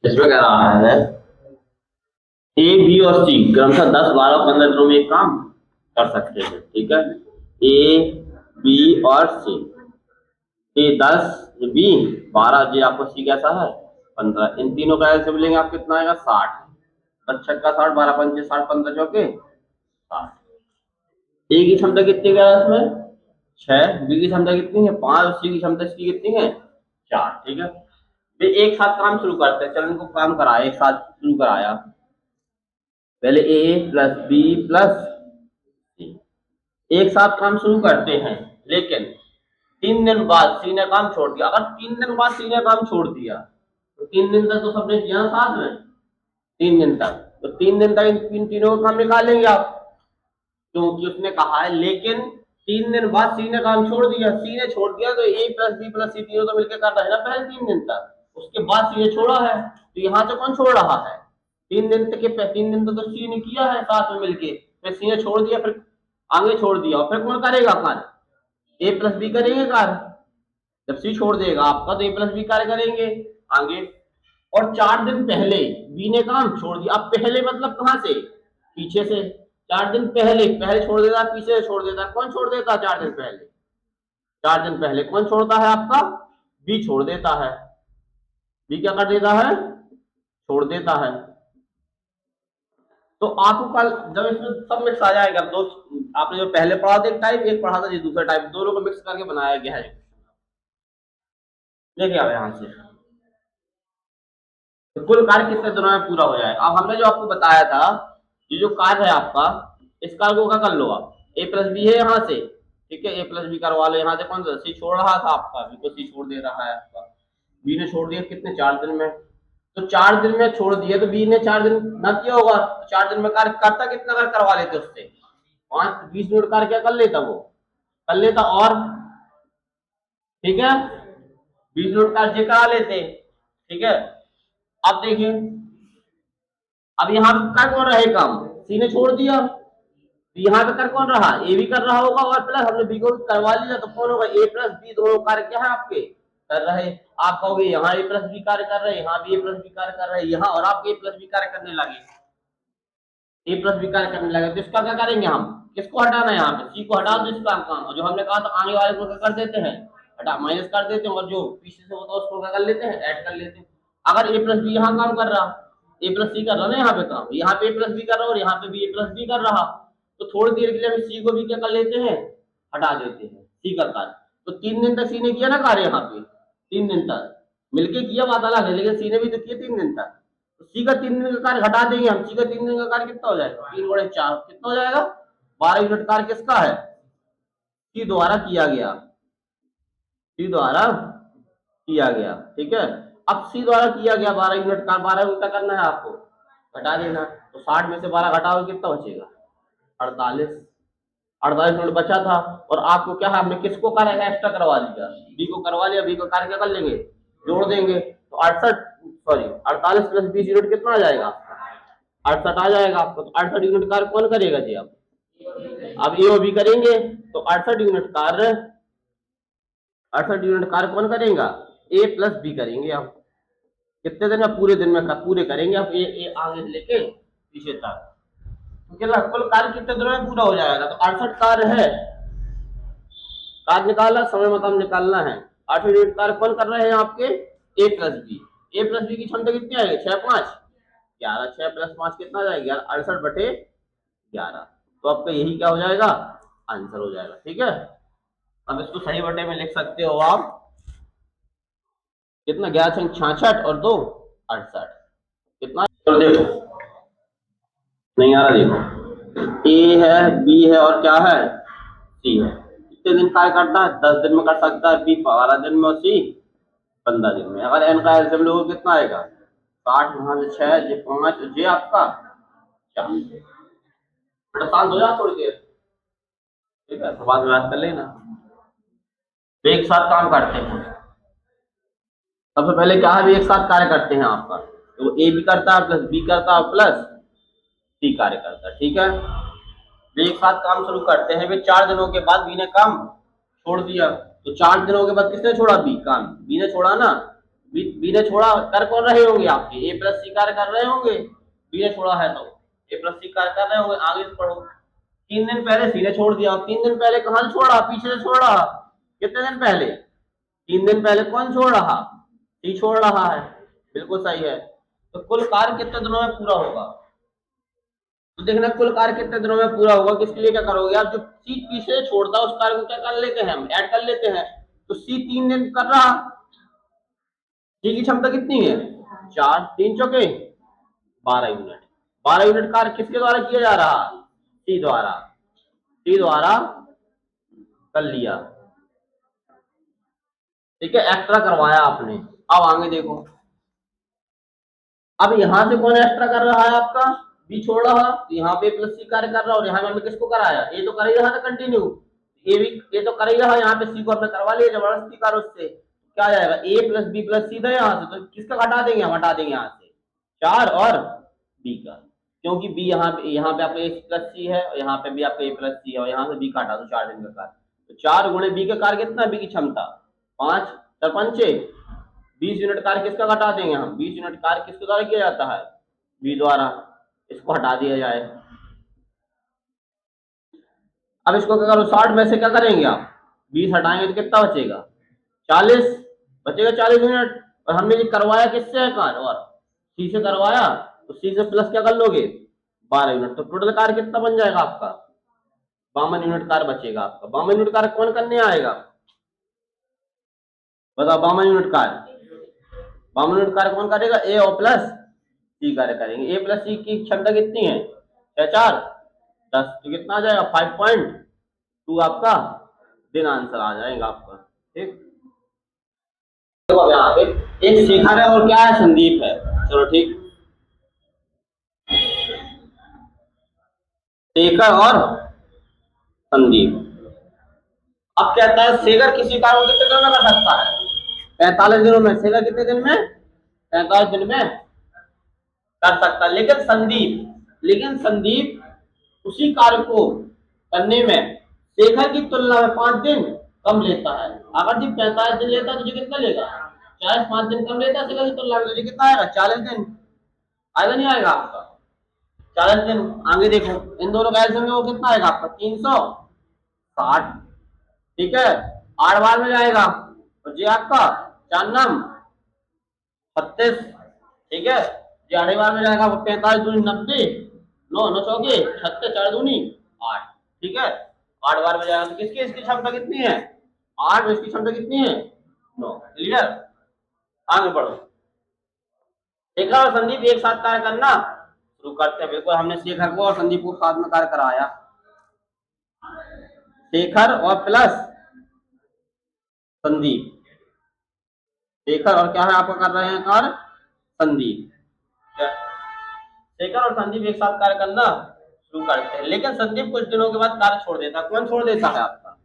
इसमें कह रहा है ए बी और सी क्रमशः 10 12 15 दिनों में एक काम कर सकते हैं। ठीक है, ए बी और सी, ए 10 बी 12 जी, आपको सी कैसा है 15, इन तीनों का ऐसे मिलेंगे आप कितना आएगा 60, 10 छक्का 60, 12 पंचे 60, 15 चौके 60। ए की क्षमता कितनी है इसमें 6, बी की क्षमता कितनी है 5, सी की क्षमता इसकी कितनी है 4। ठीक है, वे एक साथ काम शुरू करते हैं। चलो इनको काम कराया, एक साथ शुरू कराया। पहले ए प्लस बी प्लस सी एक साथ काम शुरू करते हैं, लेकिन 3 दिन बाद सी ने काम छोड़ दिया। अगर 3 दिन बाद सी ने काम छोड़ दिया तो 3 दिन तक तो सबने किया ना साथ में, 3 दिन तक, तो 3 दिन तक इन तीनों का काम निकालेंगे आप, क्योंकि उसने कहा है लेकिन 3 दिन बाद सी ने काम छोड़ दिया। सी ने छोड़ दिया तो ए प्लस बी प्लस सी तीनों तो मिलकर कर रहे हैं ना पहले 3 दिन तक, उसके बाद सी ने छोड़ा है, तो यहाँ से कौन छोड़ रहा है 3 दिन तक के 3 दिन तक तो सी ने किया है साथ में मिलके, फिर सी ने छोड़ दिया, फिर आगे छोड़ दिया, और फिर कौन करेगा कार्य, ए प्लस बी करेंगे कार्य। जब सी छोड़ देगा आपका तो ए प्लस बी कार्य करेंगे आगे। और 4 दिन पहले बी ने काम छोड़ दिया। अब पहले मतलब कहां से, पीछे से। 4 दिन पहले, पहले छोड़ देता है पीछे से छोड़ देता है, कौन छोड़ देता है 4 दिन पहले, 4 दिन पहले कौन छोड़ता है आपका बी छोड़ देता है। बी क्या कर देता है छोड़ देता है। तो आपको कल जब इसमें सब मिक्स आ जाएगा, दो आपने जो पहले पढ़ा था एक टाइप, एक पढ़ा था जी दूसरा टाइप, दोनों को मिक्स करके बनाया गया है। देखिए आप यहां से तो कुल कार्य कितने दिनों में पूरा हो जाएगा। अब हमने जो आपको बताया था, ये जो कार्य है आपका, इस कार्य को क्या कर लो आप, ए प्लस बी है यहाँ से, ठीक है, ए प्लस बी करवा लो। यहाँ से कौन सा सी छोड़ रहा था आपका, बी को सी छोड़ दे रहा है आपका, बी ने छोड़ दिया कितने 4 दिन में, तो 4 दिन में छोड़ दिए तो बी ने 4 दिन ना किया होगा, तो 4 दिन में कार्य करता कितना कार्य करवा लेते उससे 5-20 मिनट कार्य क्या कर लेता वो कर लेता, और ठीक है 20 मिनट कार्य करा लेते। ठीक है, अब देखिए, अब यहाँ पे कर कौन रहे काम, सी ने छोड़ दिया, तो यहाँ पे कर कौन रहा, ए भी कर रहा होगा, और प्लस हमने बी को करवा लिया, तो कौन होगा ए प्लस बी, दोनों कार्य क्या है आपके कर रहे। आप कहोगे यहाँ ए प्लस बी कार्य कर रहे, यहाँ भी ए प्लस बी कार्य कर रहे, यहाँ और आप ए प्लस बी कार्य करने लगे, ए प्लस बी कार्य करने लगे, तो इसका क्या करेंगे हम, किसको हटाना है यहाँ पे, सी को हटा दो इसका काम, और जो हमने कहा था आगे वाले को क्या कर देते हैं हटा माइनस कर देते हैं, और जो पीछे से होता है उसको क्या कर लेते हैं ऐड कर लेते हैं। अगर ए प्लस बी यहाँ काम कर रहा, ए प्लस सी कर रहा ना यहाँ पे काम, यहाँ पे ए प्लस बी कर रहा और यहाँ पे भी ए प्लस बी कर रहा, तो थोड़ी देर के लिए हम सी को भी क्या कर लेते हैं हटा देते हैं, सी का कार्य। तो 3 दिन तक सी ने किया ना कार्य यहाँ पे, 3 दिन तक मिलके किया बात अलग है, लेकिन सी ने भी तो किया 3 दिन तक, तो सी का 3 दिन का कार्य हटा देंगे हम, सी का 3 दिन का कार्य कितना हो जाएगा 3 × 4 कितना हो जाएगा 12 यूनिट कार्य किसका है सी द्वारा किया गया, सी द्वारा किया गया। ठीक है, अब सी द्वारा किया गया 12 यूनिट कार्य, 12 का करना है आपको घटा देना, तो 60 में से 12 घटाओगे कितना बचेगा 48, 48 मिनट बचा था। और आपको क्या है हमने किसको कार्य एक्स्ट्रा करवा लिया, बी को करवा लिया, बी को कार्य क्या कर लेंगे जोड़ देंगे, तो 48 प्लस 20 यूनिट कितना आ जाएगा 68 आ जाएगा आपको। तो 68 यूनिट कार्य कौन करेगा जी अब ए और बी करेंगे, तो 68 यूनिट कार्य कौन करेगा ए प्लस बी करेंगे आप, कितने दिन में पूरे दिन में पूरे करेंगे आप, ए आगे से लेके पीछे तक, तो क्या कुल कार्य कितने दिनों में पूरा हो जाएगा, तो 68 कार्य है, कार्य निकालना समय मतलब निकालना है। 8 यूनिट कार्य कौन कर रहे हैं आपके ए प्लस बी, ए प्लस बी की क्षमता कितनी आएगी 6 5 11, 6 प्लस 5 कितना जाएगा 68/11, तो आपका यही क्या हो जाएगा आंसर हो जाएगा। ठीक है, अब इसको सही बटे में लिख सकते हो आप, कितना 11 66 और 2 68, कितना तो देखो नहीं आ रहा, देखो ए है बी है और क्या है सी है, कितने दिन कार्य करता है 10 दिन में कर सकता है, बी 12 दिन में और सी 15 दिन में। अगर एन का एलसीएम लोगे कितना आएगा 60, वहां से 6 जे 5 जे आपका 4, शांत हो जा थोड़ी देर, ठीक है, तो बाद में बात कर लेना। तो एक साथ काम करते हैं, सबसे पहले क्या है भी एक साथ कार्य करते हैं आपका, तो ए भी करता है प्लस बी करता है प्लस सी कार्य करता है। ठीक है, वे एक साथ काम शुरू करते हैं, वे 4 दिनों के बाद बी ने काम छोड़ दिया, तो 4 दिनों के बाद किसने छोड़ा बी काम, बी ने छोड़ा ना, बी ने छोड़ा, कर कौन रहे होंगे आपके, ए प्लस सी कार्य कर रहे होंगे, बी ने छोड़ा है तो ए प्लस सी कार्य कर रहे होंगे। आगे से पढ़ो, 3 दिन पहले सी ने छोड़ दिया, 3 दिन पहले कहाँ से छोड़ा, पीछे से छोड़ रहा, कितने दिन पहले, 3 दिन पहले कौन छोड़ रहा, सी छोड़ रहा है, बिल्कुल सही है। तो कुल कार्य कितने दिनों में पूरा होगा, तो देखना कुल कार्य कितने दिनों में पूरा होगा, किसके लिए क्या करोगे आप, जो सी पीछे छोड़ता है उस कार्य को क्या कर लेते हैं हम, ऐड कर लेते हैं। तो सी 3 दिन कर रहा, सी की क्षमता कितनी है, 4, 3 चौके 12 यूनिट, 12 यूनिट कार्य किसके द्वारा किया जा रहा, सी द्वारा, सी द्वारा कर लिया, ठीक है, एक्स्ट्रा करवाया आपने। अब आगे देखो, अब यहां से कौन एक्स्ट्रा कर रहा है आपका, बी छोड़ रहा, तो यहाँ पे प्लस सी कार्य कर रहा, और यहाँ में किसको कराया, ए तो कर ही रहा था कंटिन्यू, ए भी ए तो कर ही रहा, यहाँ पे सी को हमने करवा लिया जबरदस्ती कर, उससे क्या आ जाएगा, ए प्लस बी प्लस सी था यहाँ से, तो किसका घटा देंगे हम, हटा देंगे यहाँ से 4 और बी का, क्योंकि बी यहाँ पे आपका ए प्लस सी है, और यहाँ पे भी आपका ए प्लस सी है, और यहाँ से बी का हटा दो 4 दिन का कार्य, तो 4 गुणे बी का कार्य कितना, बी की क्षमता 5 सरपंचे 20 यूनिट कार्य किसका घटा देंगे हम, 20 यूनिट कार्य किसके द्वारा किया जाता है, बी द्वारा, इसको हटा दिया जाए। अब इसको क्या करो, 60 में से क्या करेंगे आप, 20 हटाएंगे तो कितना बचेगा, 40 बचेगा, 40 यूनिट, और हमने ये करवाया किससे है कार्य, और सी से करवाया, तो सी से प्लस क्या कर लोगे, 12 यूनिट, तो टोटल कार्य कितना बन जाएगा आपका, 52 यूनिट कार्य बचेगा आपका। 52 यूनिट कार्य कौन करने आएगा, बताओ, 52 यूनिट कार्य, 52 यूनिट कार्य कौन करेगा, ए और प्लस सी कार्य करेंगे। ए प्लस सी की क्षमता कितनी है, 6 4 10, तो कितना आ जाएगा 5.2 आपका दिन आंसर आ जाएगा आपका, ठीक। देखो अब यहाँ पे एक शेखर है और क्या है, संदीप है, चलो ठीक, शेखर और संदीप। अब कहता है शेखर किसी कार्य को कितने दिनों में कर सकता है, 45 दिनों में, शेखर कितने दिन में, 45 दिन में कर सकता है, लेकिन संदीप उसी कार्य को करने में शेखर की तुलना में 5 दिन कम लेता है। अगर जी 45 दिन लेता है तुझे कितना लेगा, 40, 5 दिन कम लेता है शेखर की तुलना में, तुझे कितना आएगा, 40 दिन आएगा, नहीं आएगा आपका 40 दिन। आगे देखो, इन दोनों का एलसीएम वो कितना आएगा आपका, 360, ठीक है, 8 बार में जाएगा, और जी आपका 4 नाम 36, ठीक है, जी 8 बार में जाएगा, 45 दूनी 90, 9 9 चौके 36, 4 दूनी 8, ठीक है, 8 बार में जाएगा, तो किसकी इसकी क्षमता कितनी है, 8, इसकी क्षमता कितनी है, 9, क्लियर। आगे बढ़ो, शेखर और संदीप एक साथ कार्य करना शुरू करते हैं, बिल्कुल हमने शेखर को और संदीप को साथ में कार्य कराया, शेखर और प्लस संदीप, शेखर और क्या है आपका कर रहे हैं कार्य, संदीप, शेखर और संदीप एक साथ कार्य करना शुरू करते हैं, लेकिन संदीप कुछ दिनों के बाद कार्य छोड़ देता है। कौन छोड़ देता है आपका,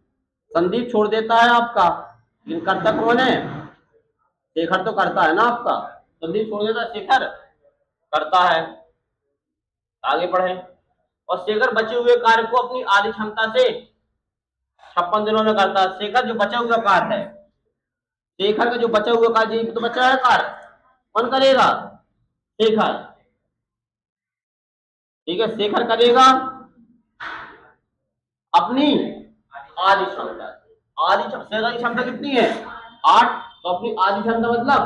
संदीप छोड़ देता है आपका, लेकिन करता कौन है, शेखर तो करता है ना आपका, संदीप छोड़ देता है, शेखर करता है। आगे बढ़े, और शेखर बचे हुए कार्य को अपनी आधी क्षमता से 56 दिनों में करता है। शेखर जो बचा हुआ कार्य है, शेखर का जो बचा हुआ कार्य, तो बचा है कार्य, कौन करेगा, शेखर, ठीक है, शेखर करेगा अपनी आधी क्षमता, शेखर की क्षमता कितनी है 8, तो अपनी आधी क्षमता मतलब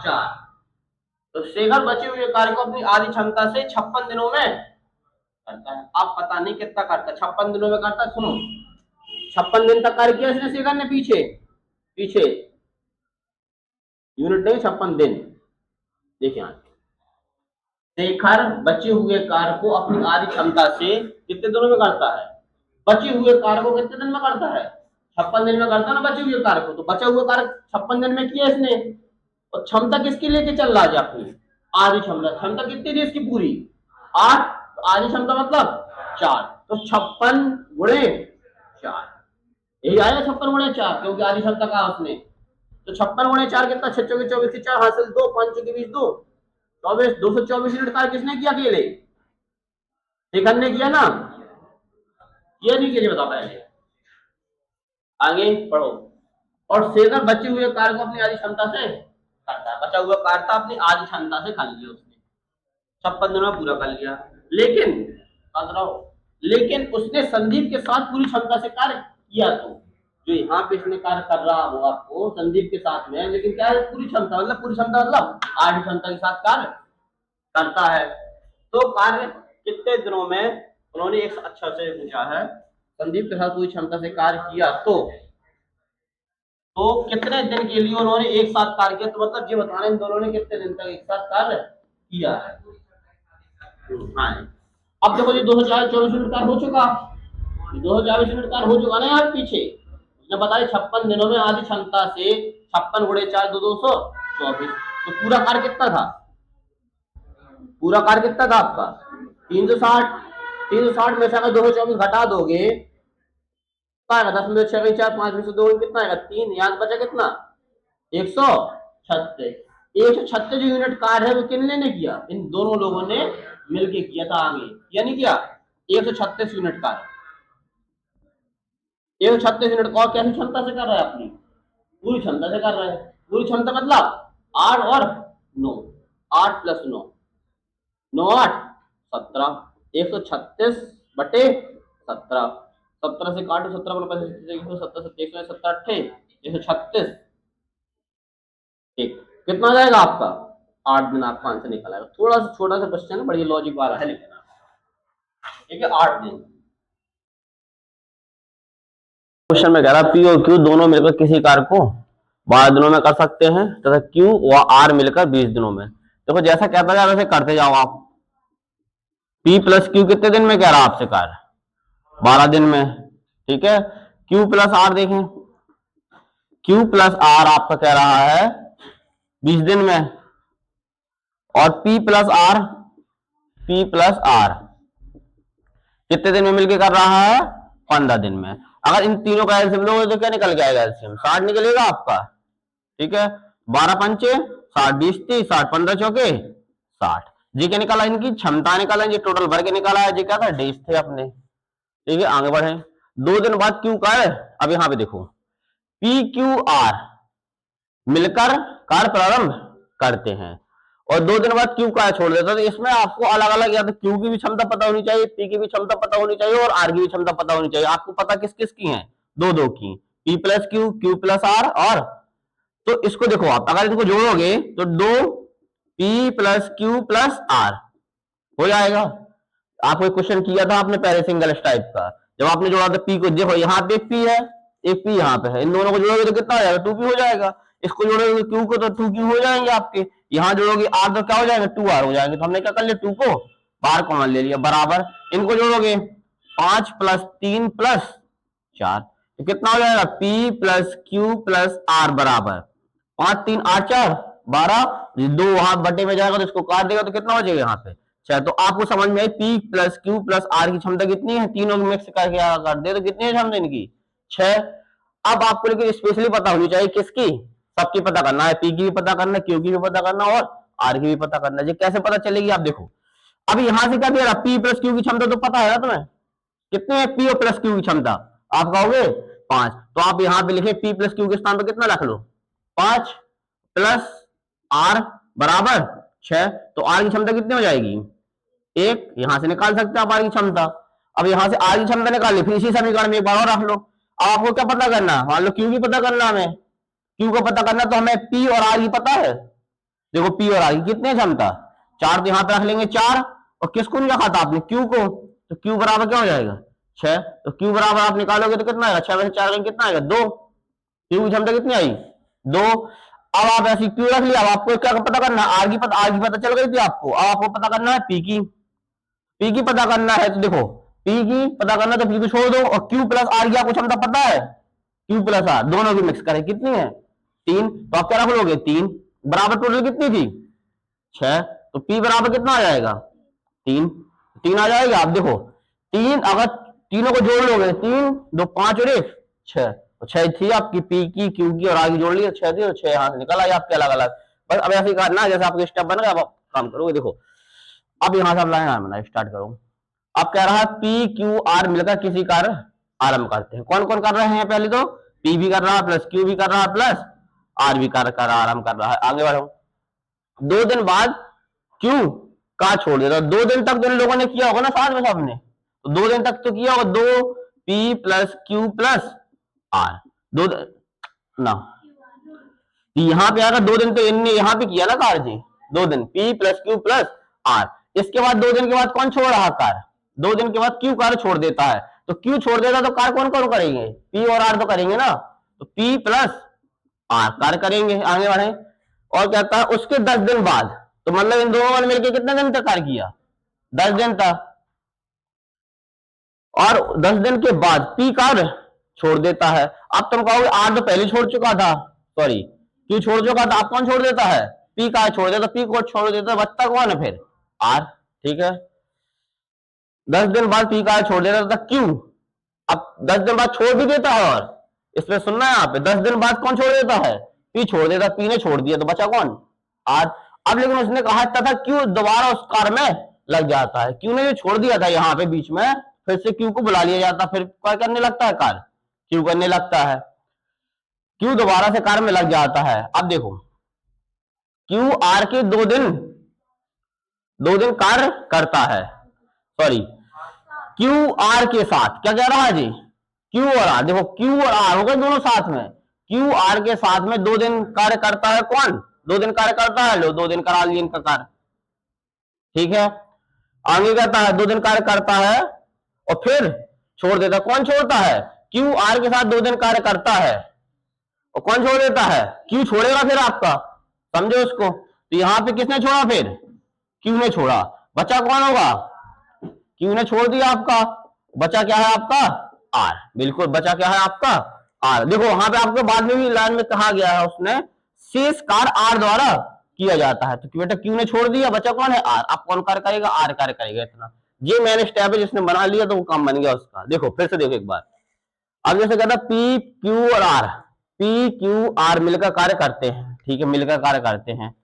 4, तो शेखर बचे हुए कार्य को अपनी आधी क्षमता से 56 दिनों में करता है। अब पता नहीं कितना करता है, 56 दिनों में करता है, सुनो 56 दिन तक कार्य किया इसने शेखर ने, पीछे पीछे यूनिट नहीं 56 दिन, देखिए शेखर बचे हुए कार्य को अपनी आधी क्षमता से कितने दिनों में करता है, बचे हुए कार्य को कितने दिन में करता है, 56 दिन में करता है ना बचे हुए कार्य को, तो बचा हुआ कार्य 56 दिन में किया इसने, और क्षमता किसकी लेके चल रहा है अपनी आधी क्षमता, क्षमता कितनी थी इसकी पूरी 8, तो आधी क्षमता मतलब 4, तो 56 गुणे 4, यही आया 56 गुणे 4, क्योंकि आधी क्षमता कहा उसने, तो 56 गुणे 4 कितना, 6 चौके 24 की 4 हासिल 2, 5 चौके 20 2 24, 224 यूनिट कार्य किसने किया, अकेले शेखर ने किया ना, ये नहीं किया, बता पहले, आगे पढ़ो, और शेखर बचे हुए कार्य को अपनी आधी क्षमता से करता है। बचा हुआ कार्य था अपनी आधी क्षमता से कर लिया उसने, 56 दिनों में पूरा कर लिया। लेकिन लेकिन उसने संदीप के साथ पूरी क्षमता से कार्य किया, तो जो यहाँ पे इसने कार्य कर रहा हो आपको संदीप के साथ में, लेकिन क्या है पूरी क्षमता, मतलब पूरी क्षमता मतलब आधी क्षमता के साथ कार्य करता है। तो कार्य कितने दिनों में उन्होंने एक अच्छा से पूछा है, संदीप के साथ पूरी क्षमता से कार्य किया तो कितने दिन के लिए उन्होंने एक साथ कार्य किया, तो मतलब ये बताना इन दोनों ने कितने दिन तक एक साथ कार्य किया है। हाँ, अब देखो जी 2024 मिनट कार्य हो चुका, 2024 मिनट कार्य हो चुका ना यार पीछे, उसने बताया 56 दिनों में आधी क्षमता से 56 गुणे 4 224, तो पूरा कार्य कितना था, पूरा कार्य कितना था आपका 360, 360 में से अगर 224 घटा दोगे तो आएगा 10 में 6 4 5 में से 2 कितना आएगा 3, यहाँ बचा कितना 136, 136 जो यूनिट कार्य है वो किसने ने किया, इन दोनों लोगों ने मिलके किया था। आगे या नहीं किया, 136 यूनिट कार्य, 136 यूनिट और कैसी क्षमता से कर रहा है, अपनी पूरी क्षमता से कर रहा है। पूरी क्षमता मतलब 8 और 9, 8 प्लस 9, 9 8 17, 136 बटे 17, 17 से काटो 17 बटे 17 17 17 अट्ठे 136, ठीक कितना आ जाएगा आपका 8 दिन आपका आंसर निकल आएगा। थोड़ा सा छोटा सा क्वेश्चन है, बड़ी लॉजिक वाला है, लेकिन ठीक है 8 दिन। क्वेश्चन में कह रहा पी और क्यू दोनों मिलकर किसी कार्य को 12 दिनों में कर सकते हैं तथा क्यू व आर मिलकर 20 दिनों में। देखो जैसा कहता जाए वैसे करते जाओ आप। पी प्लस क्यू कितने दिन में कह रहा आपसे कार्य 12 दिन में, ठीक है। क्यू प्लस आर देखें, क्यू प्लस आर आपका कह रहा है 20 दिन में, और पी प्लस आर कितने दिन में मिलकर कर रहा है 15 दिन में। अगर इन तीनों का एलसीएम लोगे तो क्या निकल के आएगा, एलसीएम 60 निकलेगा आपका, ठीक है। 12 पंचे 60, 20 30, 60 15 चौके 60, जी क्या निकाला, इनकी क्षमता निकाला, जी टोटल भर के निकाला है, जी क्या था डेज थे अपने, ठीक है। आगे बढ़े, 2 दिन बाद क्यू का है, अब यहां पे देखो पी क्यू आर मिलकर कार्य प्रारंभ करते हैं और 2 दिन बाद क्यू का छोड़ देता है। तो इसमें आपको अलग अलग या तो क्यू की भी क्षमता पता होनी चाहिए, पी की भी क्षमता पता होनी चाहिए और आर की भी क्षमता पता होनी चाहिए। आपको पता किस किस की है, दो दो की, P plus Q, Q plus R, और तो इसको देखो आप अगर इनको जोड़ोगे तो 2 P plus Q plus R हो जाएगा। आपको एक क्वेश्चन किया था आपने पहले सिंगल टाइप का, जब आपने जोड़ा था पी को, देखो यहाँ पे एक पी है एक पी यहाँ पे है, इन दोनों को जोड़ोगे तो कितना हो जाएगा 2p हो जाएगा। इसको जोड़ोगे क्यू को तो 2q हो जाएंगे आपके, यहाँ जोड़ोगे आर तो क्या हो जाएगा 2r हो जाएंगे। तो हमने क्या कर लिया 2 को बाहर कॉमन ले लिया, बराबर इनको जोड़ोगे 5 प्लस 3 प्लस 4 तो कितना हो जाएगा p plus Q plus R बराबर 5 3 8 4 12, 2 वहां बटे में जाएगा तो इसको काट देगा तो कितना हो जाएगा यहाँ पे 6। तो आपको समझ में आई P plus Q plus R की क्षमता कितनी है, तीनों को मिक्स करके कर दे तो कितनी है क्षमता इनकी 6। अब आपको लेकिन स्पेशली पता होनी चाहिए किसकी, सबकी पता करना है, पी की भी पता करना है, क्यू की भी पता करना और आर की भी पता करना है। कैसे पता चलेगी आप देखो, अब यहां से क्या दे रहा पी प्लस क्यू की क्षमता तो पता है ना तुम्हें, कितनी है पी और प्लस क्यू की क्षमता, आप कहोगे 5, तो आप यहां पे लिखे पी प्लस क्यू के स्थान पर कितना रख लो 5 प्लस आर बराबर 6, तो आर की क्षमता कितनी हो जाएगी 1, यहां से निकाल सकते हैं आप आर की क्षमता। अब यहां से आर की क्षमता निकाल ली, फिर इसी समीकरण में एक बार और रख लो। अब आपको क्या पता करना है, मान लो क्यू की पता करना, हमें क्यू को पता करना तो हमें पी और आर की पता है। देखो पी और आर की कितनी क्षमता 4, तो यहां पे रख लेंगे 4, और किसको नहीं रखा था आपने क्यू को, तो क्यू बराबर क्या हो जाएगा 6, तो क्यू बराबर आप निकालोगे तो कितना आएगा 6 में से 4 कितना आएगा 2, क्यू की क्षमता कितनी आई 2। अब आप ऐसी क्यू रख लिया, अब आपको क्या पता करना आर की पता चल गई थी आपको, अब आपको पता करना है पी की पता करना है। तो देखो पी की पता करना तो पी को छोड़ दो, और क्यू प्लस आर की आपको क्षमता पता है, क्यू प्लस आर दोनों की मिक्स करें कितनी है 3, तो आप क्या रख लोगे 3 बराबर टोटल कितनी थी 6, तो पी बराबर कितना आ जाएगा 3 आ जाएगा। आप देखो 3 अगर तीनों को जोड़ लोगे 3 2 5 और 1 6, तो 6 थी आपकी पी की क्यू की और आगे जोड़ लिया 6 थी, और 6 यहां से निकल आई आपके अलग अलग। बस अब ऐसे ही करना जैसे आपके स्टेप बन गया, अब काम करोगे। देखो अब यहां से आप लाइन बनाना स्टार्ट करो। अब कह रहा है पी क्यू आर मिलकर किसी कार्य आरंभ करते हैं, कौन कौन कर रहे हैं, पहले तो पी भी कर रहा है प्लस क्यू भी कर रहा है प्लस आर भी कार्य कर आराम कर रहा है। आगे बढ़ो, 2 दिन बाद क्यू का छोड़ देता, 2 दिन तक जिन लोगों ने किया होगा ना साथ में सबने, तो 2 दिन तक तो किया होगा, 2p plus Q plus are, दो ना यहाँ पे आएगा 2 दिन, तो इनने यहाँ पे किया ना कार्य जी, 2 दिन p plus Q plus R. इसके बाद 2 दिन के बाद कौन छोड़ रहा कार्य, 2 दिन के बाद क्यू कार्य छोड़ देता है, तो क्यू छोड़ देता तो कार्य कौन कौन करेंगे, p और r तो करेंगे ना, तो p प्लस आर कार्य करेंगे। आगे बढ़े, और कहता है उसके 10 दिन बाद, तो मतलब इन दोनों ने मिलकर कितने दिन तक कार्य किया, 10 दिन तक, और 10 दिन के बाद पी कार्य छोड़ देता है। अब तुम कहोगे आर तो पहले छोड़ चुका था, सॉरी क्यू छोड़ चुका था, अब कौन छोड़ देता है, पी कार्य छोड़ देता, पी को छोड़ देता, बचता कौन है फिर, आर। ठीक है, 10 दिन बाद पी कार्य छोड़ देता था क्यू, अब 10 दिन बाद छोड़ भी देता है, और इसमें सुनना है यहाँ पे 10 दिन बाद कौन छोड़ देता है, पी छोड़ देता, पी ने छोड़ दिया तो बचा कौन, आर। अब लेकिन उसने कहा था क्यू दोबारा उस कार्य में लग जाता है, क्यू ने जो छोड़ दिया था यहाँ पे बीच में, फिर से क्यू को बुला लिया जाता, फिर क्या करने लगता है कार्य, क्यू करने लगता है, क्यू दोबारा से कार्य में लग जाता है। अब देखो क्यू आर के 2 दिन कार्य करता है, सॉरी क्यू आर के साथ, क्या कह रहा है जी, क्यू और आर, देखो क्यू और आर हो गए दोनों साथ में, क्यू आर के साथ में 2 दिन कार्य करता है, कौन 2 दिन कार्य करता है, लो 2 दिन करा लिया इनका कार्य। ठीक है, आगे कहता है 2 दिन कार्य करता है और फिर छोड़ देता, कौन छोड़ता है, क्यू आर के साथ 2 दिन कार्य करता है और कौन छोड़ देता है, क्यू छोड़ेगा फिर आपका, समझो उसको, तो यहां पे किसने छोड़ा, फिर क्यू ने छोड़ा, बचा कौन होगा, क्यू ने छोड़ दिया आपका, बचा क्या है आपका, आर, बिल्कुल बचा क्या है आपका, आर। देखो वहां पे आपको बाद में भी लाइन में कहा गया है, उसने शेष कार्य आर द्वारा किया जाता है, तो बेटा क्यू ने छोड़ दिया, बचा कौन है, आर। अब कौन कार्य करेगा, आर कार्य करेगा, इतना ये मैंने स्टेप है जिसने बना लिया तो वो काम बन गया उसका। देखो फिर से देखो एक बार, अब जैसे कहता पी क्यू और आर, पी क्यू आर मिलकर कार्य करते हैं, ठीक है, मिलकर कार्य करते हैं,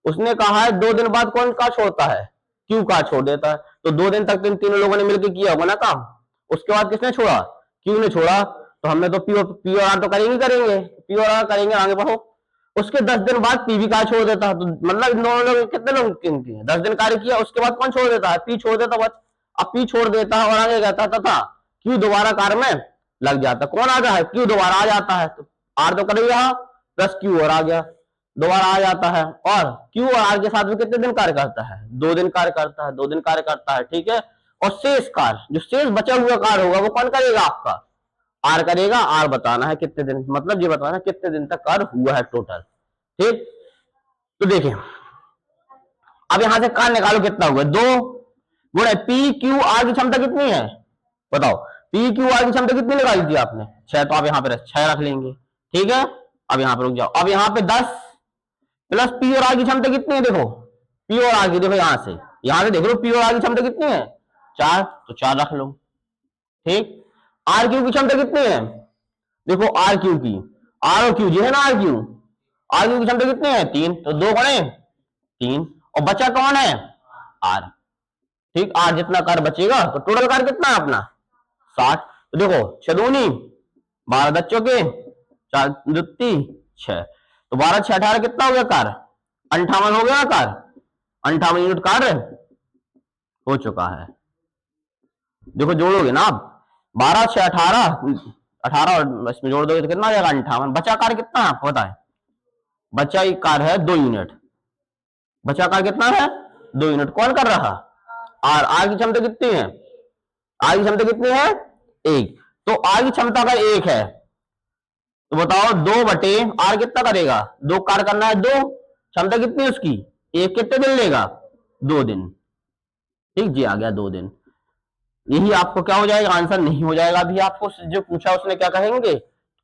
उसने कहा है 2 दिन बाद कौन का छोड़ता है, क्यू का छोड़ देता है, तो 2 दिन तक इन तीनों लोगों ने मिलकर किया होगा ना काम, उसके बाद किसने छोड़ा, क्यू ने छोड़ा, तो हमने तो पी और आर तो करेंगे, पी और आर करेंगे, आगे बढ़ो। उसके 10 दिन बाद पी भी कार्य छोड़ देता है, तो मतलब इन दोनों लोग कितने लोग 10 दिन कार्य किया, उसके बाद कौन छोड़ देता है, पी छोड़ देता, बस अब पी छोड़ देता है और आगे कहता था क्यू दोबारा कार्य में लग जाता, कौन आ गया है, क्यू दोबारा आ जाता है, तो आर तो करेगा यहाँ प्लस क्यू और आ गया, दोबारा आ जाता है, और क्यू और आर के साथ में कितने दिन कार्य करता है, 2 दिन कार्य करता है, 2 दिन कार्य करता है। ठीक है, और शेष कार्य, जो शेष बचा हुआ कार्य होगा वो कौन करेगा आपका, आर करेगा, आर बताना है कितने दिन, मतलब ये बताना है कितने दिन तक कार्य हुआ है टोटल। ठीक, तो देखिए अब यहां से कार्य निकालो कितना हुआ, 2 गुणे पी क्यू आर की क्षमता कितनी है, बताओ, पी क्यू आर की क्षमता कितनी निकाली थी आपने, 6, तो आप यहाँ पे 6 रख लेंगे। ठीक है, अब यहाँ पे रुक जाओ, अब यहाँ पे 10 प्लस पी और आर की क्षमता कितनी है, देखो पी और आर की, देखो यहां से देख लो पी और आर की क्षमता कितनी है, 4, तो 4 रख लो। ठीक, आर क्यू की क्षमता कितनी है, देखो आर क्यू की, आर और क्यू जी है ना, आर क्यू की क्षमता कितनी है, 3, तो 2 गुणे 3, और बचा कौन है, आर। ठीक, आर जितना कार्य बचेगा, तो टोटल कार्य कितना है अपना 60, तो देखो 6 12 बच्चों के 4 दुत्ती 6, तो 12 6 18 कितना हो गया कार्य, 58 हो गया कार्य, 58 यूनिट कार्य हो चुका है। देखो जोड़ोगे ना आप, 12 6 18 और इसमें जोड़ दोगे तो कितना आ जाएगा 58, बचा कार्य कितना है आपको बताए, बचा एक कार्य है 2 यूनिट, बचा कार्य कितना है 2 यूनिट, कौन कर रहा, आर। आर की क्षमता कितनी है, आर की क्षमता कितनी है 1, तो आर की क्षमता अगर 1 है तो बताओ 2 बटे आर कितना करेगा, 2 कार्य करना है, 2 क्षमता कितनी है उसकी 1, कितने दिन लेगा 2 दिन। ठीक जी, आ गया 2 दिन, यही आपको क्या हो जाएगा, आंसर नहीं हो जाएगा। अभी आपको जो पूछा उसने क्या कहेंगे,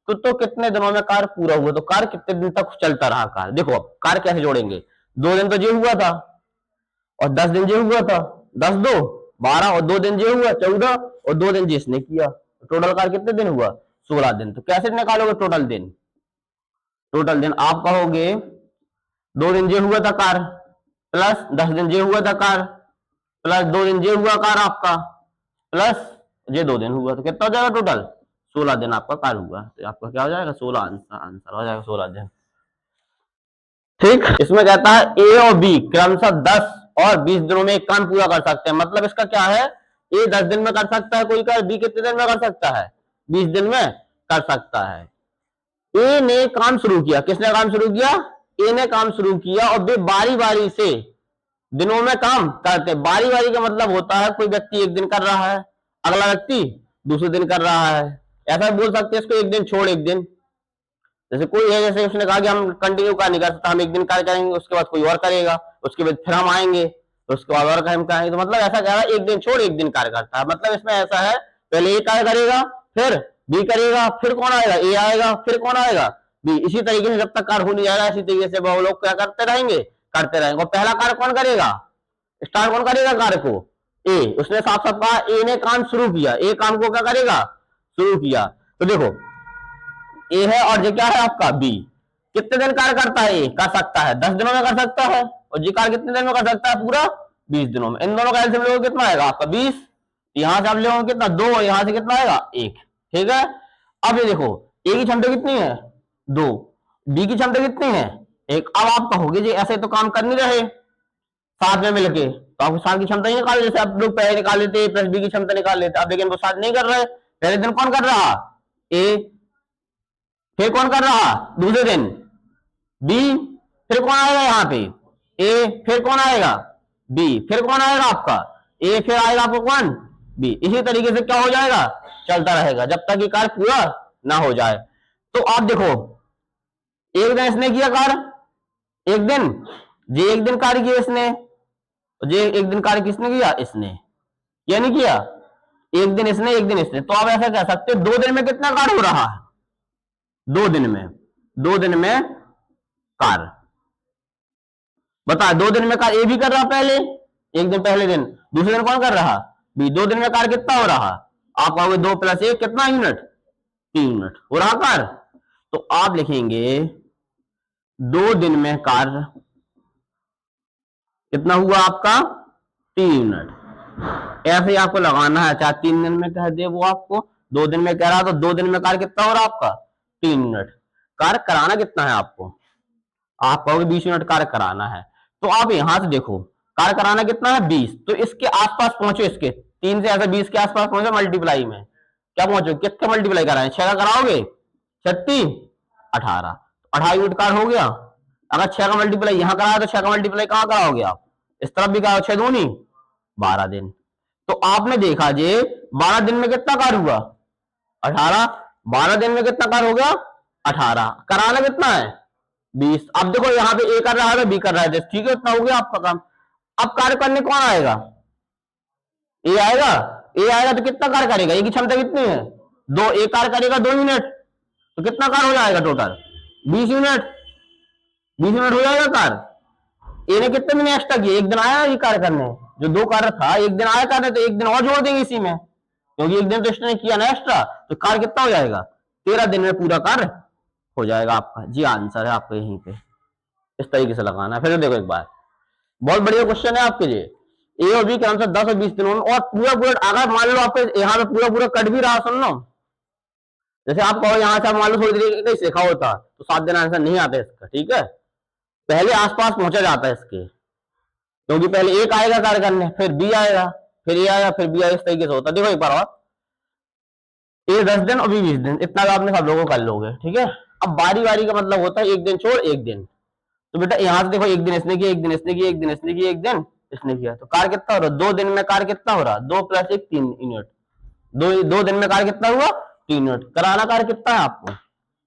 तो कितने दिनों में कार्य पूरा हुआ, तो कार्य कितने दिन तक चलता रहा कार्य। देखो कार्य कैसे जोड़ेंगे, 2 दिन तो ये हुआ था और 10 दिन ये हुआ था, 10 2 12 और 2 दिन ये हुआ 14 और 2 दिन जिसने किया, तो टोटल कार्य कितने दिन हुआ 16 दिन। तो कैसे निकालोगे टोटल दिन, टोटल दिन आप कहोगे 2 दिन ये हुआ था कार्य प्लस 10 दिन ये हुआ था कार्य प्लस 2 दिन ये हुआ कार्य आपका प्लस ये 2 दिन हुआ, तो कितना हो जाएगा टोटल 16 दिन आपका कार्य हुआ, तो आपका क्या हो जाएगा 16, आंसर हो जाएगा 16 दिन। ठीक, इसमें कहता है ए और बी क्रमशः 10 और 20 दिनों में एक काम पूरा कर सकते हैं। मतलब इसका क्या है, ए 10 दिन में कर सकता है कोई कार्य, बी कितने दिन में कर सकता है, 20 दिन में कर सकता है। ए ने काम शुरू किया, किसने काम शुरू किया, ए ने काम शुरू किया और वे बारी बारी से दिनों में काम करते। बारी बारी का मतलब होता है कोई व्यक्ति एक दिन कर रहा है, अगला व्यक्ति दूसरे दिन कर रहा है। ऐसा बोल सकते हैं इसको एक दिन छोड़ एक दिन। जैसे कोई है, जैसे उसने कहा कि हम कंटिन्यू कार्य नहीं कर सकते, हम एक दिन कार्य करेंगे, उसके बाद कोई और करेगा, उसके बाद फिर हम आएंगे, तो उसके बाद और हम करेंगे। तो मतलब ऐसा कह रहा है एक दिन छोड़ एक दिन कार्य करता है। मतलब इसमें ऐसा है पहले ए कार्य करेगा, फिर बी करेगा, फिर कौन आएगा, ए आएगा, फिर कौन आएगा, बी। इसी तरीके से जब तक कार्य हो नहीं जाएगा, इसी तरीके से वो लोग क्या करते रहेंगे, करते रहेंगे। और पहला कार्य कौन करेगा, स्टार्ट कौन करेगा कार्य को, ए। उसने साफ साफ कहा ए ने काम शुरू किया, ए काम को क्या करेगा, शुरू किया। तो देखो ए है और ये क्या है आपका बी। कितने दिन कार्य करता है, ए कर सकता है 10 दिनों में कर सकता है, और जी कार्य कितने दिन में कर सकता है, पूरा 20 दिनों में। इन दोनों का एलसीएम लोगे कितना आएगा आपका 20, यहां से आप लोगों कितना 2, यहां से कितना आएगा 1। ठीक है, अब ये देखो ए की क्षमता कितनी है 2, बी की क्षमता कितनी है 1। अब आप कहोगे जी ऐसे तो काम कर नहीं रहे साथ में मिलके, तो आपको साथ की क्षमता ही निकाल, जैसे आप लोग पहले निकाल लेते ए प्लस बी की क्षमता निकाल लेते। अब लेकिन वो साथ नहीं कर रहे, पहले दिन कौन कर रहा ए, फिर कौन कर रहा दूसरे दिन बी, फिर कौन आएगा यहाँ पे ए, फिर कौन आएगा बी, फिर कौन आएगा आपका ए, फिर आएगा आपको कौन बी। इसी तरीके से क्या हो जाएगा, चलता रहेगा जब तक ये कार्य पूरा ना हो जाए। तो आप देखो एक दिन इसने किया कार्य, एक दिन जे एक दिन कार्य किया इसने, जे एक दिन कार्य किसने किया, इसने, या नहीं किया, एक दिन इसने एक दिन इसने। तो आप ऐसा कह सकते हो 2 दिन में कितना कार्य हो रहा है, 2 दिन में, 2 दिन में कार्य। बता 2 दिन में कार्य ए भी कर रहा पहले, एक दिन पहले दिन, दूसरे दिन कौन कर रहा बी। 2 दिन में कार्य कितना हो रहा, आप कहोगे 2 + 1 कितना यूनिट, 3 यूनिट हो रहा कार्य। तो आप लिखेंगे 2 दिन में कार्य कितना हुआ आपका 3 यूनिट। ऐसे ही आपको लगाना है, चाहे 3 दिन में कह दे वो आपको, 2 दिन में कह रहा तो 2 दिन में कार्य कितना हो रहा आपका 3 यूनिट। कार्य कराना कितना है आपको, आप कहोगे 20 यूनिट कार्य कराना है। तो आप यहां से देखो कार्य कराना कितना है 20, तो इसके आसपास पहुंचो, इसके 3 से ऐसे 20 के आसपास पहुंचो, मल्टीप्लाई में क्या पहुंचो, कितने मल्टीप्लाई कराए 6 का कराओगे 36 18, 18 यूनिट कार्य हो गया। अगर 6 का मल्टीप्लाई यहां कराया तो 6 का मल्टीप्लाई कहां कराओगे आप, इस तरफ भी कराओ, 6 दूनी 12 दिन। तो आपने देखा जे 12 दिन में कितना कार्य हुआ 18, 12 दिन में कितना कार्य हो गया 18, कराना कितना है 20। अब देखो यहाँ पे ए कर रहा है बी कर रहा है, ठीक है इतना हो गया आपका काम। अब कार्य करने कौन आएगा, ए आएगा, ए आएगा तो कितना कार्य करेगा, ए की क्षमता कितनी है 2, ए कार्य करेगा 2 यूनिट, तो कितना कार्य हो जाएगा टोटल 20 यूनिट, 20 यूनिट हो जाएगा कार्य। ए ने कितने दिन एक्स्ट्रा किए, एक दिन आया ये कार्य करने, जो 2 कार्य था एक दिन आया करने, तो एक दिन और जोड़ देंगे इसी में, क्योंकि एक दिन तो इसने किया ना एक्स्ट्रा, तो कार्य कितना हो जाएगा 13 दिन में पूरा कार्य हो जाएगा आपका। जी आंसर है आपको यहीं पे, इस तरीके से लगाना है। फिर देखो एक बार बहुत बढ़िया क्वेश्चन है आपके लिए, ए और बी के आंसर 10 और 20 दिनों में, और पूरा पूरा अगर मान लो आपको यहाँ पे पूरा पूरा कट भी रहा, सुन लो, जैसे आप कहो यहाँ से आप मान लो थोड़ी देर कहीं सीखा होता तो 7 दिन आंसर नहीं आता इसका, ठीक है, पहले आसपास पहुंचा जाता है इसके, क्योंकि पहले एक आएगा कार्य करने, फिर बी आएगा, फिर ए आएगा, फिर बी आएगा, इस तरीके से होता है। देखो एक बार और, ए 10 दिन और बी 20 दिन, इतना तो आपने सब लोगों को कर लोगे, ठीक है। अब बारी बारी का मतलब होता है एक दिन छोड़ एक दिन, तो बेटा यहां से देखो एक दिन इसने किया, एक दिन इसने किया, एक दिन इसने किया, एक दिन इसने किया, तो कार्य कितना हो रहा है 2 दिन में कार्य कितना हो रहा 2 + 1 3 यूनिट, 2 दिन में कार्य कितना हुआ 3 यूनिट। कराना कार्य कितना है आपको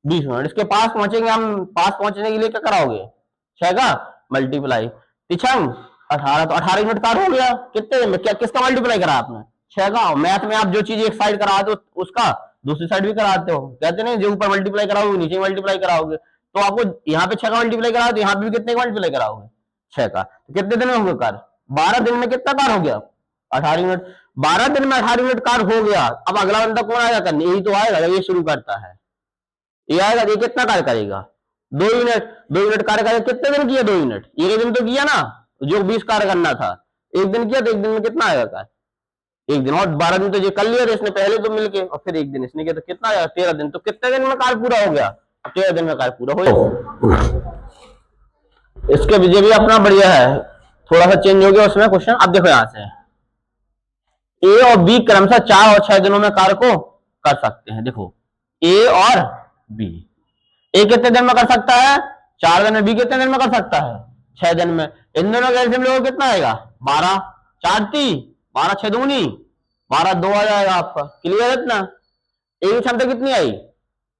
20 यूनिट। इसके पास पहुंचेंगे हम, पास पहुंचने के लिए क्या कराओगे 6 का मल्टीप्लाई, 3 18, तो 18 यूनिट कार्य हो गया। कितने दिन में, क्या किसका मल्टीप्लाई करा आपने 6 का। मैथ में आप जो चीज एक साइड कराते हो उसका दूसरी साइड भी कराते हो, कहते नहीं जो ऊपर मल्टीप्लाई कराओगे नीचे मल्टीप्लाई कराओगे, तो आपको यहाँ पे 6 का मल्टीप्लाई कराओ तो यहाँ पे भी कितने का मल्टीप्लाई कराओगे 6 का। तो कितने दिन में होगा कार्य 12 दिन में कितना कार्य हो गया 18 यूनिट। 12 दिन में 18 यूनिट कार्य हो गया। अब अगला बंदा कौन आएगा करने, यही तो आएगा जब ये शुरू करता है, ये आएगा, ये कितना कार्य करेगा 2 यूनिट, 2 यूनिट कार्य करेगा। कितने दिन किया 2 यूनिट, एक दिन तो किया ना, जो 20 कार्य करना था एक दिन किया, तो एक दिन में कितना आएगा कार्य एक दिन, और 12 दिन तो ये कर लिया था इसने पहले तो मिलके, और फिर एक दिन इसने किया, तो कितना आएगा 13 दिन। तो कितने दिन में कार्य पूरा हो गया 13 दिन में कार्य पूरा हो गया। इसके विजय भी अपना बढ़िया है, थोड़ा सा चेंज हो गया उसमें क्वेश्चन। अब देखो यहां से ए और बी क्रमशः 4 और 6 दिनों में कार्य को कर सकते हैं। देखो ए और बी, ए कितने दिन में कर सकता है 4 दिन में, बी कितने दिन में कर सकता है 6 दिन में। इन दोनों का एलसीएम लोगे कितना आएगा 12, 4 ती 12, 6 दूनी 12, 2 आ जाएगा आपका। क्लियर है इतना। ए की क्षमता कितनी आई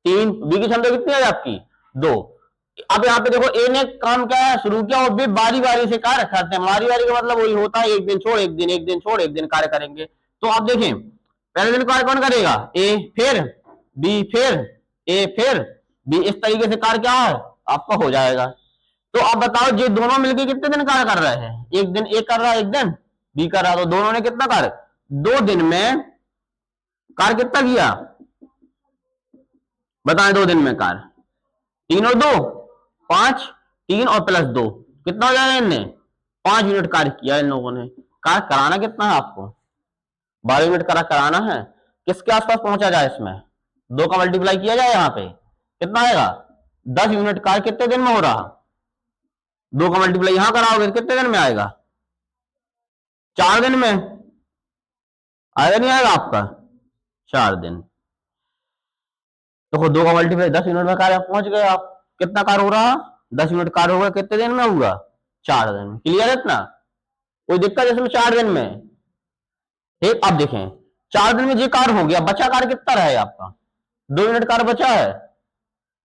3, बी की क्षमता कितनी आई आपकी 2। अब यहाँ पे देखो ए ने काम क्या है शुरू किया और बी बारी बारी से कार्य करते हैं। बारी बारी का मतलब वही होता है एक दिन छोड़ एक दिन, एक दिन छोड़ एक दिन कार्य करेंगे। तो आप देखें पहले दिन कार्य कौन करेगा ए, फिर बी, फिर ए, फिर बी, इस तरीके से कार्य क्या है आपका हो जाएगा। तो आप बताओ ये दोनों मिलकर कितने दिन कार्य कर रहे हैं, एक दिन ए कर रहा है एक दिन बी कर रहा है, तो दोनों ने कितना कार्य 2 दिन में कार्य कितना किया बताएं 2 दिन में कार्य 3 और 2 5, 3 और प्लस 2 कितना हो जाएगा इनने 5 यूनिट कार्य किया इन लोगों ने। कार्य कराना कितना है आपको 12 यूनिट कार्य कराना है। किसके आसपास पहुंचा जाए इसमें 2 का मल्टीप्लाई किया जाए यहाँ पे कितना आएगा 10 यूनिट कार्य कितने दिन में हो रहा, 2 का मल्टीप्लाई यहां कराओगे कितने दिन में आएगा 4 दिन में आएगा, नहीं आएगा आपका 4 दिन। तो 2 का मल्टीप्लाई 10 यूनिट में कार्य पहुंच गए आप। कितना कार्य हो रहा 10 यूनिट कार्य होगा कितने दिन में होगा 4 दिन में। क्लियर है इतना, कोई दिक्कत इसमें 4 दिन में। ठीक अब देखें 4 दिन में ये कार्य हो गया, बचा कार्य कितना रहे आपका 2 यूनिट कार्य बचा है,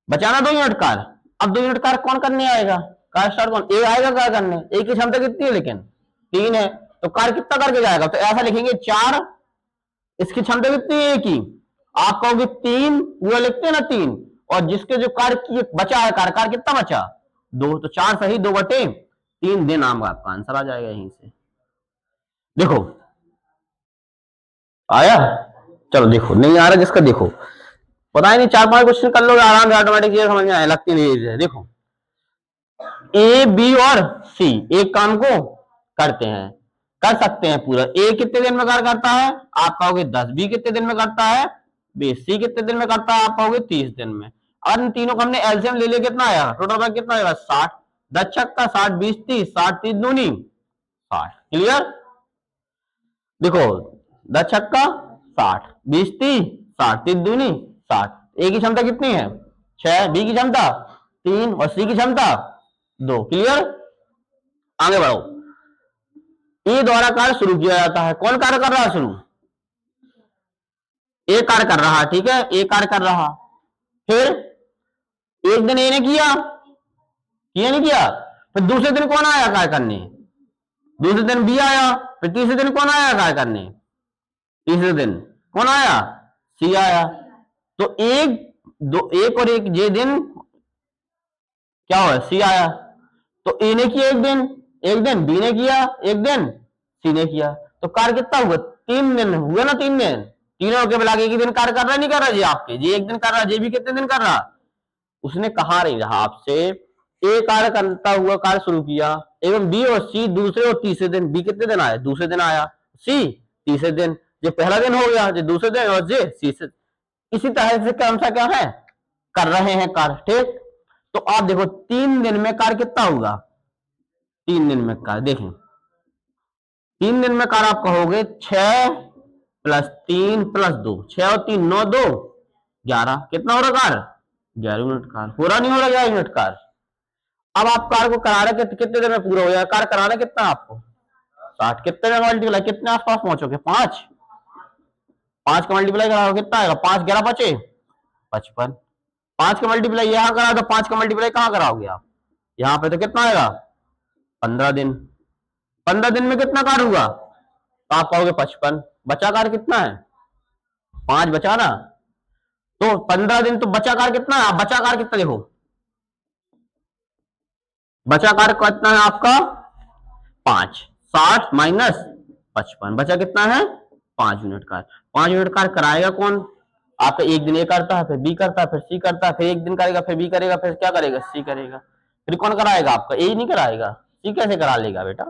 बचाना 2 यूनिट कार्य। अब 2 यूनिट कार्य कौन करने आएगा कार्य स्टार्ट कौन ए आएगा कार्य करने, ए की क्षमता कितनी है लेकिन 3 है, तो कार्य कितना करके जाएगा तो ऐसा लिखेंगे 4, इसकी क्षमता कितनी है की आप कहोगे 3, पूरा लिखते हैं ना 3, और जिसके जो कार्य की बचा है कार्य कितना बचा 2, तो 4 सही 2/3 दिन आपका आंसर आ जाएगा यहीं से। देखो आया, चलो देखो नहीं आ रहा जिसका देखो पता ही नहीं 4-5 क्वेश्चन कर लो आराम से ऑटोमेटिक ये समझ में आए लगती नहीं है। देखो ए बी और सी एक काम को करते हैं कर सकते हैं पूरा। ए कितने दिन में कार्य करता है आप कहोगे 10, बी कितने दिन में करता है 20, सी कितने दिन में करता है आप कहोगे 30 दिन में। और इन तीनों का हमने एलसीएम ले लिया कितना आया टोटल का कितना आएगा 60, 10 छक्का 60, 20 30, 60 30 दूनी 60। क्लियर देखो 10 छक्का 60, 20 30, 60 30 दूनी 60। ए की क्षमता कितनी है 6, बी की क्षमता 3 और सी की क्षमता 2। क्लियर आगे बढ़ो। ए द्वारा कार्य शुरू किया जाता है, कौन कार्य कर रहा है शुरू ए कार्य कर रहा है, ठीक है ए कार्य कर रहा, फिर एक दिन ए ने किया नहीं किया, फिर दूसरे दिन कौन आया कार्य करने, दूसरे दिन बी आया, फिर तीसरे दिन कौन आया कार्य करने, तीसरे दिन कौन आया सी आया। तो एक और एक ये दिन क्या हुआ सी आया, तो ए ने किया एक दिन बी ने किया एक दिन सी ने किया, तो कार्य कितना हुआ 3 दिन हुआ ना 3 दिन, तीनों के मिला के एक ही दिन कार्य कर रहा नहीं कर रहा जी आपके, ये एक दिन कर रहा ये भी कितने दिन कर रहा उसने कहा नहीं रहा आपसे। ए कार्य करता हुआ कार्य शुरू किया एवं बी और सी दूसरे और तीसरे दिन, बी कितने दिन आया दूसरे दिन आया, सी तीसरे दिन, ये पहला दिन हो गया, ये दूसरे दिन और ये तीसरे। इसी तरह से क्रम सा क्या है कर रहे हैं कार्य। ठीक तो आप देखो 3 दिन में कार्य कितना होगा 3 दिन में कार्य देखें 3 दिन में कार्य आप कहोगे 6 + 3 + 2, 6 और 3 9 2 11, कितना हो रहा कार्य 11 यूनिट कार्य हो रहा नहीं हो रहा 11 यूनिट कार्य। अब आप कार्य को करा रहे कितने दिन में पूरा हो जाएगा कार्य कराना कितना आपको 60, कितने में मल्टीप्लाई कितने आसपास पहुंचोगे 5, 5 का मल्टीप्लाई कराओ कितना आएगा 5 11 5 55, 5 का मल्टीप्लाई यहां करा तो 5 का मल्टीप्लाई कहां कराओगे आप यहां पे, तो कितना आएगा 15 दिन, 15 दिन में कितना कार्य हुआ तो आप कहोगे 55, बचा कार्य कितना है 5 बचा ना, तो 15 दिन तो बचा कार्य कितना है, बचा कार्य कितना देखो बचा कार्य कितना है आपका 5, 60 - 55 बचा कितना है 5 यूनिट कार्य। 5 यूनिट कार्य कराएगा कौन आपका, एक दिन ए करता है फिर बी करता है फिर सी करता है फिर एक दिन करेगा फिर बी करेगा फिर क्या करेगा सी करेगा, फिर कौन कराएगा आपका ए नहीं कराएगा, सी कैसे करा लेगा बेटा।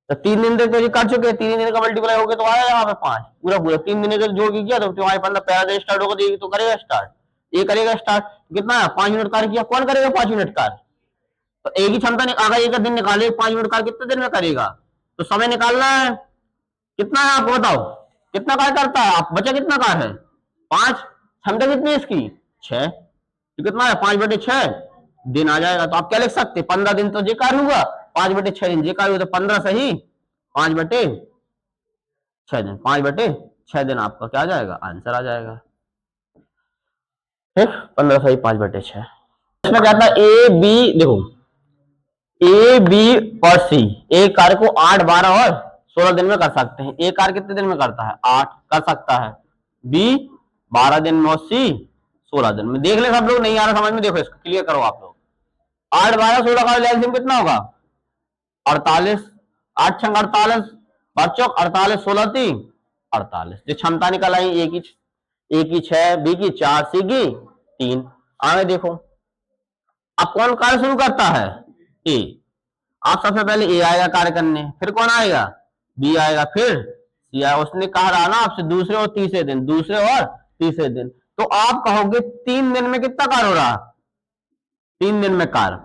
तो 3 दिन तक तो ये कर चुके, 3 दिन का मल्टीप्लाई हो गया तो आया यहाँ पे 5 पूरा पूरा 3 दिन का जोड़ के किया तो तुम्हारे 15 पहला दिन स्टार्ट होगा तो करेगा स्टार्ट, ये करेगा स्टार्ट कितना है 5 यूनिट कार्य किया, कौन करेगा 5 यूनिट कार्य तो एक ही क्षमता अगर एक दिन निकाले 5 मिनट कार्य कितने दिन में करेगा, तो समय निकालना है कितना है आपको बताओ, कितना कार्य करता है आप, बचा कितना कार्य है 5, क्षमता कितनी है इसकी 6, तो कितना है 5/6 दिन आ जाएगा। तो आप क्या लिख सकते 15 दिन तो जे कार्य हुआ, 5/6 दिन जे कार्य हुआ, तो 15 सही 5/6 दिन, 5/6 दिन आपका क्या आ जाएगा आंसर आ जाएगा। ठीक 15 सही 5/6। इसमें क्या था ए बी, देखो ए बी और सी एक कार्य को 8, 12 और 16 दिन में कर सकते हैं। ए कार्य कितने दिन में करता है 8 कर सकता है, बी 12 दिन में और सी 16 दिन में। देख ले सब लोग, नहीं आ रहा समझ में, देखो इसको क्लियर करो आप लोग। 8, 12, 16 का एलसीएम कितना होगा 48, 8 छंग 48, 5 चौक 48, 16 3 48। जो क्षमता निकल आई ए की 6, बी की 4, सी की 3। आगे देखो अब कौन कार्य शुरू करता है ए, आप सबसे पहले ए आएगा कार्य करने, फिर कौन आएगा बी आएगा, फिर सी आएगा। उसने कहा रहा ना आपसे दूसरे और तीसरे दिन, दूसरे और तीसरे दिन, तो आप कहोगे 3 दिन में कितना कार्य हो रहा, 3 दिन में कार्य,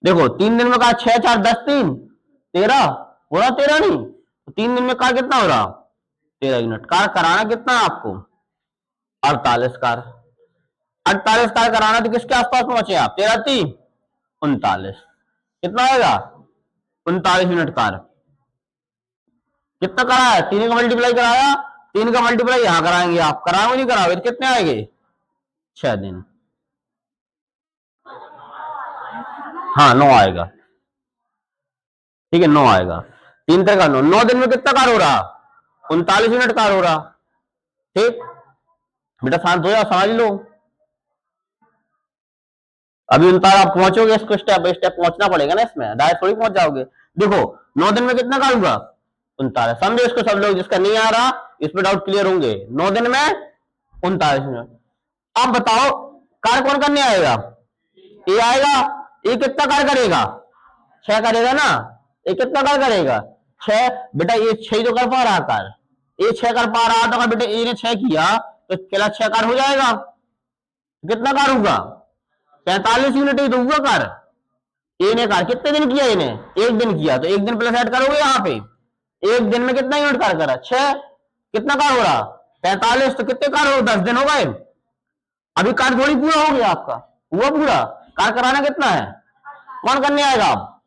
देखो 3 दिन में कार्य 6 4 10 3 13 हो रहा, 13 नहीं, तो 3 दिन में कार्य कितना हो रहा 13 यूनिट। कार्य कराना कितना है आपको 48 कार्य, 48 कार्य कराना, तो किसके आसपास पहुंचे आप 13 3 39, कितना आएगा 39 यूनिट कार्य। कितना कराया 3 का मल्टीप्लाई कराया, 3 का मल्टीप्लाई यहां कराएंगे आप, कराओगे नहीं कराओगे, कितने आएंगे 6 दिन, हाँ 9 आएगा, ठीक है 9 आएगा, 3 का 9, 9 दिन में कितना कार्य हो रहा 39 यूनिट कार्य हो रहा। ठीक बेटा शांत हो जाओ, समझ लो, अभी 39 आप पहुंचोगे, इसको स्टेप बाय स्टेप पहुंचना पड़ेगा ना, इसमें डायरेक्ट थोड़ी पहुंच जाओगे। देखो 9 दिन में कितना कार्य हुआ 39, समझो इसको सब लोग, जिसका नहीं आ रहा इसमें डाउट क्लियर होंगे। 9 दिन में 39 मिनट। अब बताओ कार्य कौन करने आएगा, ये आएगा, ये कितना कार्य करेगा 6 करेगा ना, ये कितना कार्य करेगा 6, बेटा ये 6 तो कर पा रहा कार्य, ये 6 कर पा रहा, तो बेटा ए ने 6 किया तो केवल 6 कार्य हो जाएगा, कितना कार्य होगा 45 यूनिट ही तो हुआ कार्य। ए ने कार्य कितने दिन किया, इन्हें 1 दिन किया, तो 1 दिन प्लस ऐड करोगे यहाँ पे, 1 दिन में कितना यूनिट कार्य करा 6, कितना कार्य हो रहा 45, तो कितने कार्य हो 10 दिन हो गए। अभी कार्य थोड़ी पूरा हो गया आपका, हुआ पूरा, कार्य कराना कितना है, कौन करने आएगा अब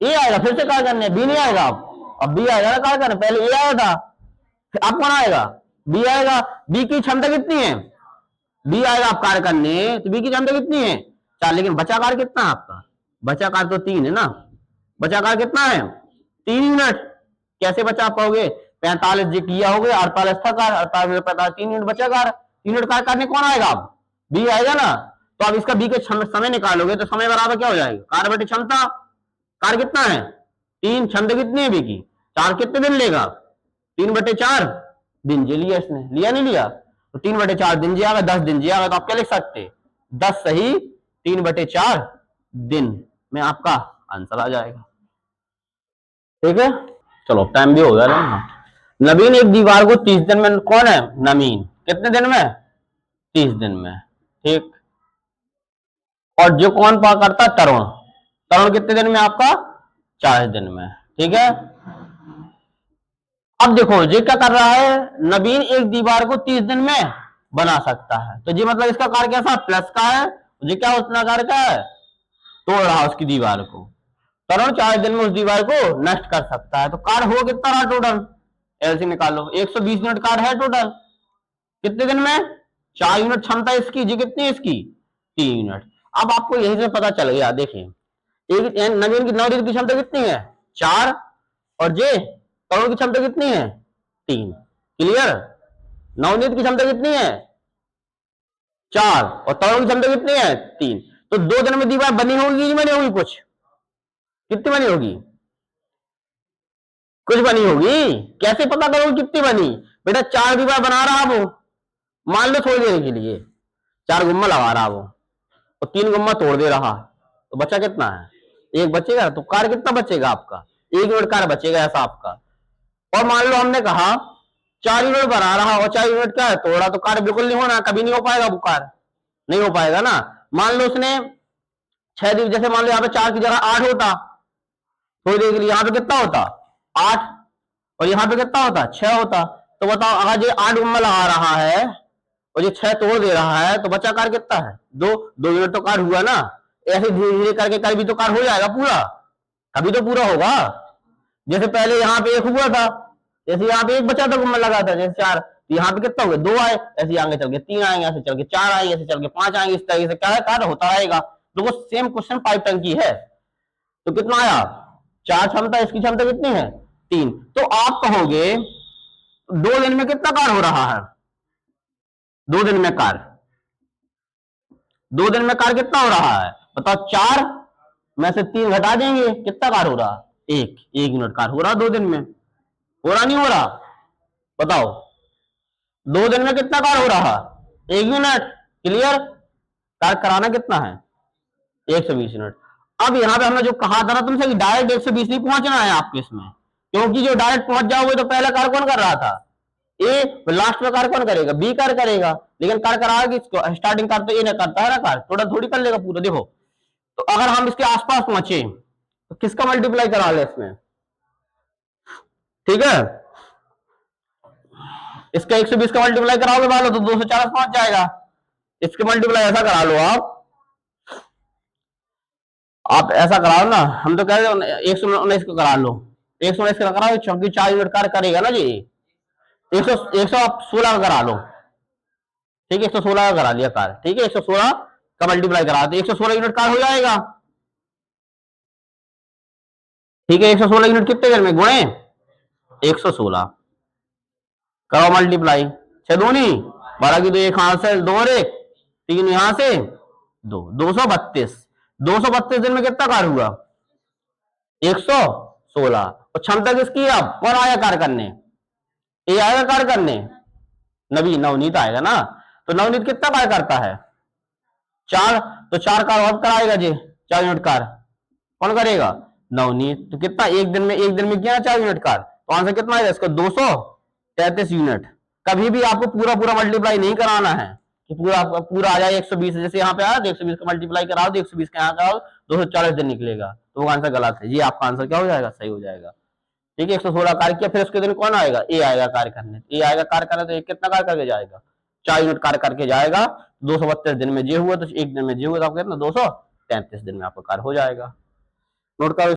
ए आएगा, फिर से कार्य करने, बी नहीं आएगा अब बी आएगा ना कार्य करने, पहले ए आया था, फिर अब कौन आएगा बी आएगा। बी की क्षमता कितनी है, बी आएगा आप कार्य करने, तो बी की क्षमता कितनी है 4, लेकिन बचा कार्य कितना है आपका, बचा कार्य तो 3 है ना, बचा कार्य कितना है 3 यूनिट। कैसे बचा पाओगे 45 जी किया हो गया, 48 था कार्य, 48 45 3 यूनिट बचा कार्य, 3 यूनिट कार्य करने कौन आएगा अब बी आएगा ना। तो अब इसका बी के समय निकालोगे तो समय बराबर क्या हो जाएगा कार्य बटे क्षमता, कार्य कितना है 3, क्षमता कितनी है बी की 4, कितने दिन लेगा 3/4 दिन जे लिया इसने, लिया नहीं लिया, तो 3/4 दिन जे आएगा, 10 दिन जे आएगा, तो आप क्या लिख सकते 10 सही 3/4 दिन में आपका आंसर आ जाएगा। ठीक है चलो टाइम भी हो गया ना। नवीन एक दीवार को 30 दिन में, कौन है नवीन, कितने दिन में 30 दिन में, ठीक। और जो कौन पा करता तरुण, तरुण कितने दिन में आपका 40 दिन में, ठीक है। अब देखो ये क्या कर रहा है, नवीन एक दीवार को 30 दिन में बना सकता है, तो ये मतलब इसका कार्य कैसा प्लस का है, ये क्या उतना कार्य का है तोड़ रहा उसकी दीवार को, तरुण 40 दिन में उस दीवार को नष्ट कर सकता है। तो कार्य हो कितना रहा टोटल, एलसी निकालो, 120 यूनिट कार्य है टोटल, कितने दिन में 4 यूनिट क्षमता इसकी, जी कितनी है इसकी 3 यूनिट। अब आपको यही से पता चल गया, देखिए एक नवीन की नवनीत की क्षमता कितनी है 4, और जे तरुण की क्षमता कितनी है 3, क्लियर। नवनीत की क्षमता कितनी है 4 और तरुण की क्षमता कितनी है 3, तो 2 दिन में दीवार बनी होगी नहीं बनी होगी, कुछ कितनी बनी होगी, कुछ बनी होगी। कैसे पता करोगे कितनी बनी, बेटा 4 दीवार बना रहा वो, मान लो थोड़ी देर के लिए 4 गुम्मा लगा रहा वो, और 3 गुम्मा तोड़ दे रहा, तो बचा कितना है 1 बचेगा, तो कार्य कितना बचेगा आपका 1 यूनिट कार्य बचेगा ऐसा आपका। और मान लो हमने कहा 4 यूनिट बना रहा और 4 यूनिट क्या है तोड़ा, तो कार्य बिल्कुल नहीं होना, कभी नहीं हो पाएगा वो कार्य, नहीं हो पाएगा ना। मान लो उसने 6 दिवस, जैसे मान लो यहाँ पे 4 की जगह 8 होता, थोड़ी देर के लिए यहाँ पे कितना होता 8, और यहाँ पे कितना होता 6 होता। तो बताओ अगर ये 8 गुम्मा लगा रहा है और ये 6 तोड़ दे रहा है तो बचा कार्य कितना है 2, 2 यूनिट तो कार्य हुआ ना। ऐसे धीरे धीरे करके कभी तो कार्य हो जाएगा पूरा, कभी तो पूरा होगा। जैसे पहले यहाँ पे 1 हुआ था, जैसे यहाँ पे 1 बचा था गुम्मा लगा था, जैसे 4, तो यहाँ पे कितना हो गया 2 आए, ऐसे आगे चल के 3 आएंगे, ऐसे चल के 4 आएंगे, ऐसे चल के 5 आएंगे, इस तरीके से क्या है कार्य होता रहेगा। तो वो सेम क्वेश्चन पाइप टंकी है। तो कितना आया 4 क्षमता, इसकी क्षमता कितनी है 3। तो आप कहोगे 2 दिन में कितना कार्य हो रहा है, 2 दिन में कार्य, 2 दिन में कार्य कितना हो रहा है बताओ। 4 में से 3 घटा देंगे, कितना कार्य हो रहा 1 यूनिट कार्य हो रहा 2 दिन में, हो रहा नहीं हो रहा बताओ। 2 दिन में कितना कार्य हो रहा 1 यूनिट। क्लियर, कार्य कराना कितना है 120 यूनिट। अब यहां पे हमने जो कहा था ना तुमसे कि डायरेक्ट 120 नहीं पहुंचना है आपके इसमें, क्योंकि जो डायरेक्ट पहुंच जाओगे तो पहला कार्य कौन कर रहा था ए, लास्ट में कार्य कौन करेगा बी कार्य करेगा। लेकिन कार्य कराएगा किसको, स्टार्टिंग कार्य तो ए ना करता है ना, कार्य टोटल थोड़ी कर लेगा पूरा। देखो तो अगर हम इसके आसपास पहुंचे तो किसका मल्टीप्लाई करा ले इसमें, ठीक है, इसका 120 का मल्टीप्लाई कराओगे वालो तो 240 पहुंच जाएगा। इसके मल्टीप्लाई ऐसा करा लो आप ऐसा कराओ ना, हम तो कह रहे हैं 119 को करा लो, 119 का कराओ, चौकी 4 यूनिट कार्य करेगा ना जी। 116 का करा लो, ठीक है, 116 का करा लिया कार्य, ठीक है, 116 का मल्टीप्लाई करा दे, 116 यूनिट कार्य हो जाएगा। ठीक है, 116 यूनिट कितने देर में गुणे 116, करो मल्टीप्लाई, 6 दूनी 12 की, तो 1 हाथ से 2 और 1 3 यहां से 2, 232, 232 दिन में कितना कार्य हुआ 116। और क्षमता किसकी अब कौन आया कार्य करने, ए आएगा कार्य करने, नवनीत आएगा ना। तो नवनीत कितना कार्य करता है 4, तो 4 कार्य अब कराएगा जी, 4 यूनिट कार्य कौन करेगा नवनीत। तो कितना एक दिन में किया 4 यूनिट कार्य, तो आंसर कितना आएगा इसका 233 यूनिट। कभी भी आपको पूरा पूरा मल्टीप्लाई नहीं कराना है कि पूरा आ जाए 120, जैसे यहाँ पे आया 120 का मल्टीप्लाई कराओ, 120 का यहाँ कराओ, 240 दिन निकलेगा, तो वो आंसर गलत है। ये आपका आंसर क्या हो जाएगा सही हो जाएगा। ठीक है, 116 कार्य किया, फिर उसके दिन कौन आएगा ए आएगा कार्य करने, ए आएगा कार्य करने, तो एक कितना कार्य करके जाएगा 4 यूनिट कार्य करके जाएगा। 232 दिन में जे हुआ तो एक दिन में जे हुआ तो आपको कितना 233 दिन में आपका कार्य हो जाएगा। नोट करो।